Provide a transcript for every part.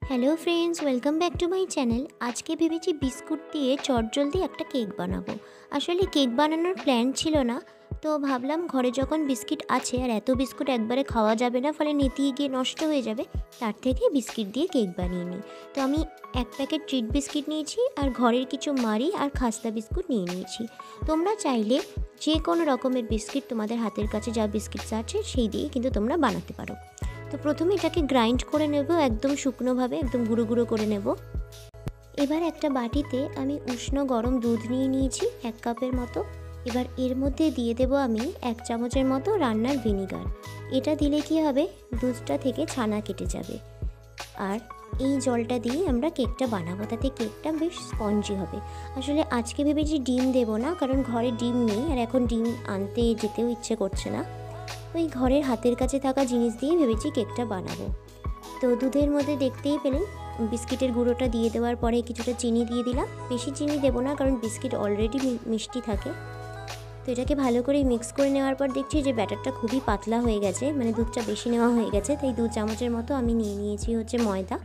Hello friends, welcome back to my channel. আজকে ভেবেছি biscuit দিয়ে চটজলদি একটা কেক বানাবো। আসলে কেক বানানোর প্ল্যান ছিল না, তো ভাবলাম ঘরে যখন বিস্কিট আছে আর এত বিস্কুট একবারে খাওয়া যাবে না, ফলে নেতিয়ে গিয়ে নষ্ট হয়ে যাবে, তার থেকে বিস্কিট দিয়ে কেক বানিয়ে নিই। তো আমি এক প্যাকেট ট্রিট বিস্কিট নিয়েছি আর ঘরের কিছু মারি আর খাস্তা বিস্কুট নিয়ে নিয়েছি। তোমরা চাইলে যে কোনো রকমের বিস্কিট, তোমাদের হাতের কাছে যা বিস্কিটস আছে সেই দিয়ে কিন্তু তোমরা বানাতে পারো। তো প্রথমে এটাকে গ্রাইন্ড করে নেব, একদম শুকনোভাবে, একদম গুঁড়ো গুঁড়ো করে নেব। এবার একটা বাটিতে আমি উষ্ণ গরম দুধ নিয়ে নিয়েছি 1 কাপের মতো। এবার এর মধ্যে দিয়ে দেব আমি 1 চামচের মতো রান্নার ভিনিগার। এটা দিলে কি হবে, দুধটা থেকে ছানা কেটে যাবে। আর এই জলটা দিয়ে আমরা কেকটা বানাবো, তাতে কেকটা বেশ স্পঞ্জি হবে। আসলে আজকে ভেবেছি ডিম দেবো না, কারণ ঘরে ডিম নেই আর এখন ডিম আনতে যেতেও ইচ্ছে করছে না। ওই ঘরের হাতের কাছে থাকা জিনিস দিয়ে ভেবেছি কেকটা বানাবো। তো দুধের মধ্যে দেখতেই পেলেন বিস্কিটের গুঁড়োটা দিয়ে দেওয়ার পরে কিছুটা চিনি দিয়ে দিলাম। বেশি চিনি দেবো না, কারণ বিস্কিট অলরেডি মিষ্টি থাকে। তো এটাকে ভালো করে মিক্স করে নেওয়ার পর দেখছি যে ব্যাটারটা খুবই পাতলা হয়ে গেছে, মানে দুধটা বেশি নেওয়া হয়ে গেছে। তাই 2 চামচের মতো আমি নিয়ে নিয়েছি হচ্ছে ময়দা।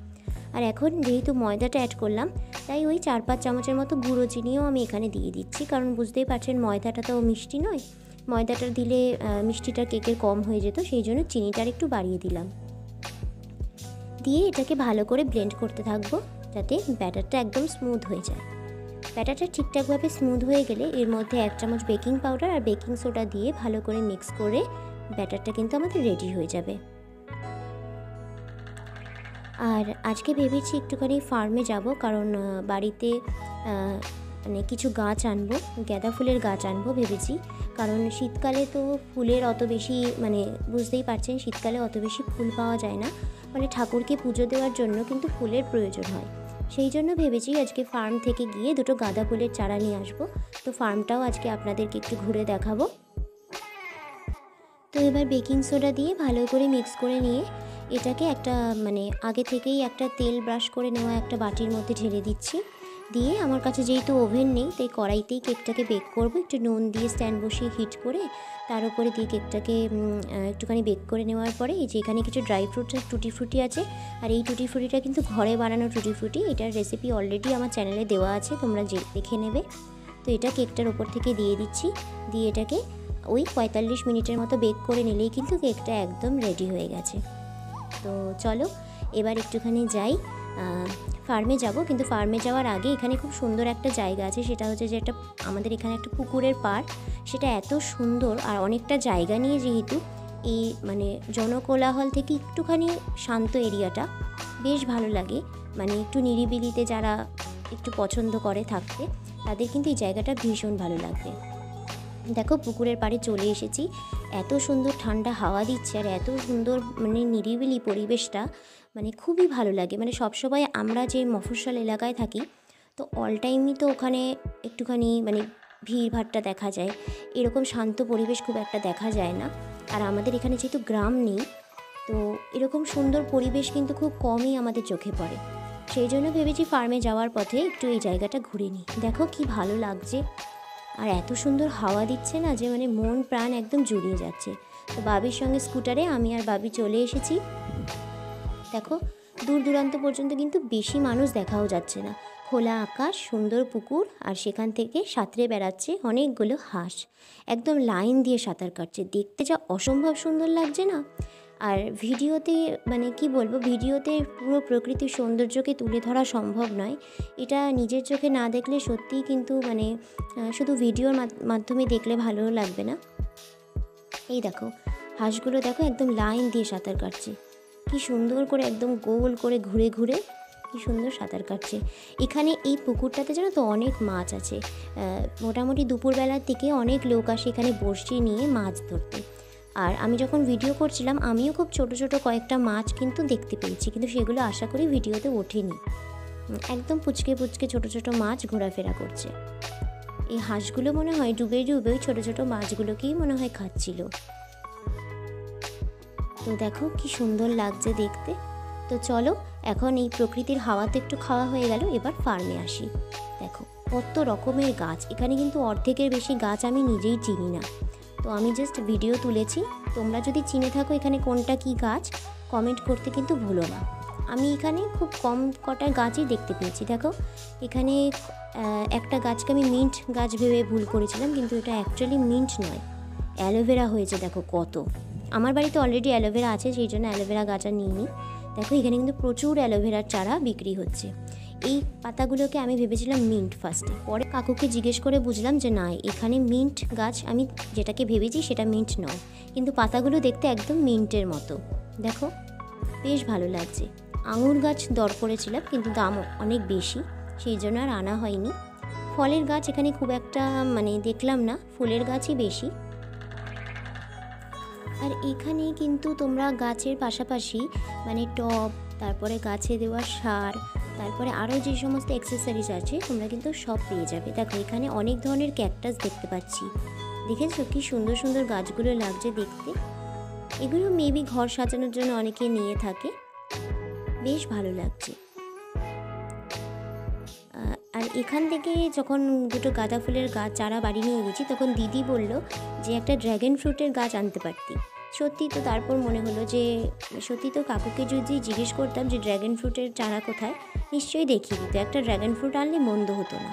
আর এখন যেহেতু ময়দাটা অ্যাড করলাম, তাই ওই 4-5 চামচের মতো গুঁড়ো চিনিও আমি এখানে দিয়ে দিচ্ছি, কারণ বুঝতেই পারছেন ময়দাটা তো মিষ্টি নয়। ময়দাটা দিলে মিষ্টিটা কেকের কম হয়ে যেত, সেই জন্য চিনিটার একটু বাড়িয়ে দিলাম। দিয়ে এটাকে ভালো করে ব্লেন্ড করতে থাকবো, যাতে ব্যাটারটা একদম স্মুথ হয়ে যায়। ব্যাটারটা ঠিকঠাকভাবে স্মুথ হয়ে গেলে এর মধ্যে 1 চামচ বেকিং পাউডার আর বেকিং সোডা দিয়ে ভালো করে মিক্স করে ব্যাটারটা কিন্তু আমাদের রেডি হয়ে যাবে। আর আজকে ভেবেছি একটুখানি ফার্মে যাব, কারণ বাড়িতে মানে কিছু গাছ আনবো, গাঁদা ফুলের গাছ আনবো ভেবেছি। কারণ শীতকালে তো ফুলের অত বেশি, মানে বুঝতেই পারছেন শীতকালে অত বেশি ফুল পাওয়া যায় না, ফলে ঠাকুরকে পুজো দেওয়ার জন্য কিন্তু ফুলের প্রয়োজন হয়। সেই জন্য ভেবেছি আজকে ফার্ম থেকে গিয়ে 2টো গাঁদা ফুলের চারা নিয়ে আসবো। তো ফার্মটাও আজকে আপনাদেরকে একটু ঘুরে দেখাবো। তো এবার বেকিং সোডা দিয়ে ভালো করে মিক্স করে নিয়ে এটাকে একটা, মানে আগে থেকেই একটা তেল ব্রাশ করে নেওয়া একটা বাটির মধ্যে ঢেলে দিচ্ছি। দিয়ে আমার কাছে যেহেতু ওভেন নেই, তাই কড়াইতেই কেকটাকে বেক করব। একটু নুন দিয়ে স্ট্যান্ড বসিয়ে হিট করে তার উপরে দিয়ে কেকটাকে একটুখানি বেক করে নেওয়ার পরে এই যে এখানে কিছু ড্রাই ফ্রুটস, টুটি ফ্রুটি আছে। আর এই টুটি ফ্রুটিটা কিন্তু ঘরে বানানো টুটি ফ্রুটি, এটার রেসিপি অলরেডি আমার চ্যানেলে দেওয়া আছে, তোমরা দেখে নেবে। তো এটা কেকটার ওপর থেকে দিয়ে দিচ্ছি। দিয়ে এটাকে ওই 45 মিনিটের মতো বেক করে নিলেই কিন্তু কেকটা একদম রেডি হয়ে গেছে। তো চলো এবার একটুখানি যাই, ফার্মে যাব। কিন্তু ফার্মে যাওয়ার আগে এখানে খুব সুন্দর একটা জায়গা আছে, সেটা হচ্ছে যে একটা আমাদের এখানে একটা পুকুরের পাড়। সেটা এত সুন্দর আর অনেকটা জায়গা নিয়ে, যেহেতু এই মানে জনকোলাহল থেকে একটুখানি শান্ত এরিয়াটা বেশ ভালো লাগে। মানে একটু নিরিবিলিতে যারা একটু পছন্দ করে থাকতে, তাদের কিন্তু এই জায়গাটা ভীষণ ভালো লাগবে। দেখো পুকুরের পাড়ে চলে এসেছি, এত সুন্দর ঠান্ডা হাওয়া দিচ্ছে আর এত সুন্দর মানে নিরিবিলি পরিবেশটা, মানে খুবই ভালো লাগে। মানে সবসময় আমরা যে মফস্বল এলাকায় থাকি, তো অল টাইমই তো ওখানে একটুখানি মানে ভিড়ভাট্টা দেখা যায়, এরকম শান্ত পরিবেশ খুব একটা দেখা যায় না। আর আমাদের এখানে যেহেতু গ্রাম নেই, তো এরকম সুন্দর পরিবেশ কিন্তু খুব কমই আমাদের চোখে পড়ে। সেই জন্য ভেবেছি ফার্মে যাওয়ার পথে একটু এই জায়গাটা ঘুরে নিই। দেখো কি ভালো লাগছে, আর এত সুন্দর হাওয়া দিচ্ছে না, যে মানে মন প্রাণ একদম জুড়িয়ে যাচ্ছে। তো বাবির সঙ্গে স্কুটারে আমি আর বাবি চলে এসেছি। দেখো দূর দূরান্ত পর্যন্ত কিন্তু বেশি মানুষ দেখাও যাচ্ছে না, খোলা আকাশ, সুন্দর পুকুর, আর সেখান থেকে সাঁতরে বেড়াচ্ছে অনেকগুলো হাঁস, একদম লাইন দিয়ে সাঁতার কাটছে। দেখতে যা অসম্ভব সুন্দর লাগছে না। আর ভিডিওতে, মানে কি বলবো, ভিডিওতে পুরো প্রকৃতির সৌন্দর্যকে তুলে ধরা সম্ভব নয়। এটা নিজের চোখে না দেখলে সত্যিই কিন্তু মানে শুধু ভিডিওর মাধ্যমে দেখলে ভালো লাগবে না। এই দেখো হাঁসগুলো, দেখো একদম লাইন দিয়ে সাঁতার কাটছে, কি সুন্দর করে একদম গোল করে ঘুরে ঘুরে কি সুন্দর সাঁতার কাটছে। এখানে এই পুকুরটাতে জানো তো অনেক মাছ আছে। মোটামুটি দুপুরবেলার দিকে অনেক লোক আসে এখানে বড়শি নিয়ে মাছ ধরতে। আর আমি যখন ভিডিও করছিলাম, আমিও খুব ছোট ছোট কয়েকটা মাছ কিন্তু দেখতে পেয়েছি, কিন্তু সেগুলো আশা করি ভিডিওতে ওঠেনি। একদম পুচকে পুচকে ছোট ছোট মাছ ঘোরাফেরা করছে। এই হাঁসগুলো মনে হয় ডুবে ডুবে ওই ছোটো ছোটো মাছগুলোকেই মনে হয় খাচ্ছিল। তো দেখো কি সুন্দর লাগছে দেখতে। তো চলো এখন এই প্রকৃতির হাওয়াতে একটু খাওয়া হয়ে গেল, এবার ফার্মে আসি। দেখো কত রকমের গাছ, এখানে কিন্তু অর্ধেকের বেশি গাছ আমি নিজেই চিনি না। তো আমি জাস্ট ভিডিও তুলেছি, তোমরা যদি চিনে থাকো এখানে কোনটা কি গাছ, কমেন্ট করতে কিন্তু ভুলো না। আমি এখানে খুব কম কটা গাছই দেখতে পেয়েছি। দেখো এখানে একটা গাছকে আমি মিন্ট গাছ ভেবে ভুল করেছিলাম, কিন্তু এটা অ্যাকচুয়ালি মিন্ট নয়, অ্যালোভেরা হয়েছে। দেখো কত, আমার বাড়িতে অলরেডি অ্যালোভেরা আছে, সেই জন্য অ্যালোভেরা গাছ আর নিইনি। দেখো এখানে কিন্তু প্রচুর অ্যালোভেরার চারা বিক্রি হচ্ছে। এই পাতাগুলোকে আমি ভেবেছিলাম মিন্ট ফার্স্টে, পরে কাকুকে জিজ্ঞেস করে বুঝলাম যে না, এখানে মিন্ট গাছ, আমি যেটাকে ভেবেছি সেটা মিন্ট নয়, কিন্তু পাতাগুলো দেখতে একদম মিন্টের মতো। দেখো বেশ ভালো লাগছে। আঙুর গাছ দর করেছিলাম, কিন্তু দাম অনেক বেশি, সেই জন্য আর আনা হয়নি। ফলের গাছ এখানে খুব একটা দেখলাম না, ফুলের গাছই বেশি। আর এখানে কিন্তু তোমরা গাছের পাশাপাশি টব, তারপরে গাছে দেওয়া সার, তারপরে আরও যে সমস্ত অ্যাক্সেসরিজ আছে তোমরা কিন্তু সব পেয়ে যাবে। দেখো এখানে অনেক ধরনের ক্যাকটাস দেখতে পাচ্ছি, দেখেছো কি সুন্দর সুন্দর গাছগুলো লাগছে দেখতে। এগুলো মেবি ঘর সাজানোর জন্য অনেকে নিয়ে থাকে, বেশ ভালো লাগছে। আর এখান থেকে যখন দুটো গাঁদা ফুলের গাছ চারা বাড়ি নিয়ে গেছি, তখন দিদি বলল যে একটা ড্র্যাগন ফ্রুটের গাছ আনতে পারতি। সত্যি তো, তারপর মনে হলো যে সত্যি তো, কাকুকে যদি জিজ্ঞেস করতাম যে ড্র্যাগন ফ্রুটের চারা কোথায়, নিশ্চয়ই দেখিয়ে দিত। একটা ড্র্যাগন ফ্রুট আনলে মন্দ হতো না।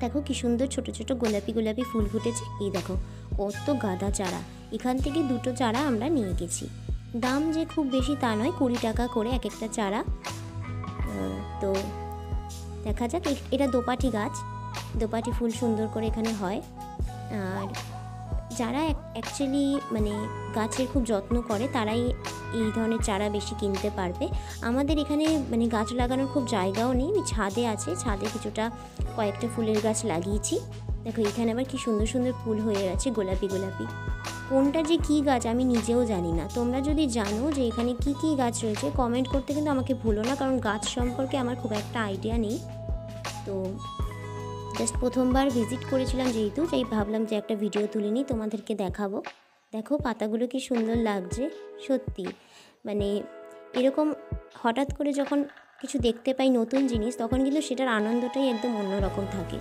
দেখো কি সুন্দর ছোট ছোট গোলাপি গোলাপি ফুল ফুটেছে। এই দেখো কত গাঁদা চারা, এখান থেকে দুটো চারা আমরা নিয়ে গেছি। দাম যে খুব বেশি তা নয়, 20 টাকা করে এক একটা চারা। তো দেখা যাক। এটা দোপাটি গাছ, দোপাটি ফুল সুন্দর করে এখানে হয়। আর যারা অ্যাকচুয়ালি গাছের খুব যত্ন করে তারাই এই ধরনের চারা বেশি কিনতে পারবে। আমাদের এখানে গাছ লাগানোর খুব জায়গাও নেই, ছাদে আছে, ছাদে কিছুটা কয়েকটা ফুলের গাছ লাগিয়েছি। দেখো এখানে আবার কি সুন্দর সুন্দর ফুল হয়ে আছে, গোলাপি গোলাপি। কোনটা যে কী গাছ আমি নিজেও জানি না। তোমরা যদি জানো যে এখানে কি কি গাছ রয়েছে, কমেন্ট করতে কিন্তু আমাকে ভুলো না, কারণ গাছ সম্পর্কে আমার খুব একটা আইডিয়া নেই। তো জাস্ট প্রথমবার ভিজিট করেছিলাম যেহেতু, তাই ভাবলাম যে একটা ভিডিও তুলে নিই, তোমাদেরকে দেখাবো। দেখো পাতাগুলো কি সুন্দর লাগছে সত্যি। এরকম হঠাৎ করে যখন কিছু দেখতে পাই নতুন জিনিস, তখন কিন্তু সেটার আনন্দটাই একদম অন্যরকম থাকে।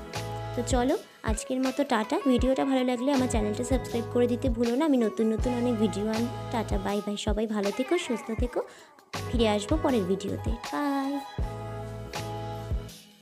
তো চলো আজকের মতো টাটা। ভিডিওটা ভালো লাগলে আমার চ্যানেলটা সাবস্ক্রাইব করে দিতে ভুলো না। আমি নতুন নতুন অনেক ভিডিও টাটা, বাই বাই। সবাই ভালো থেকো, সুস্থ থেকো। ফিরে আসবো পরের ভিডিওতে। বাই।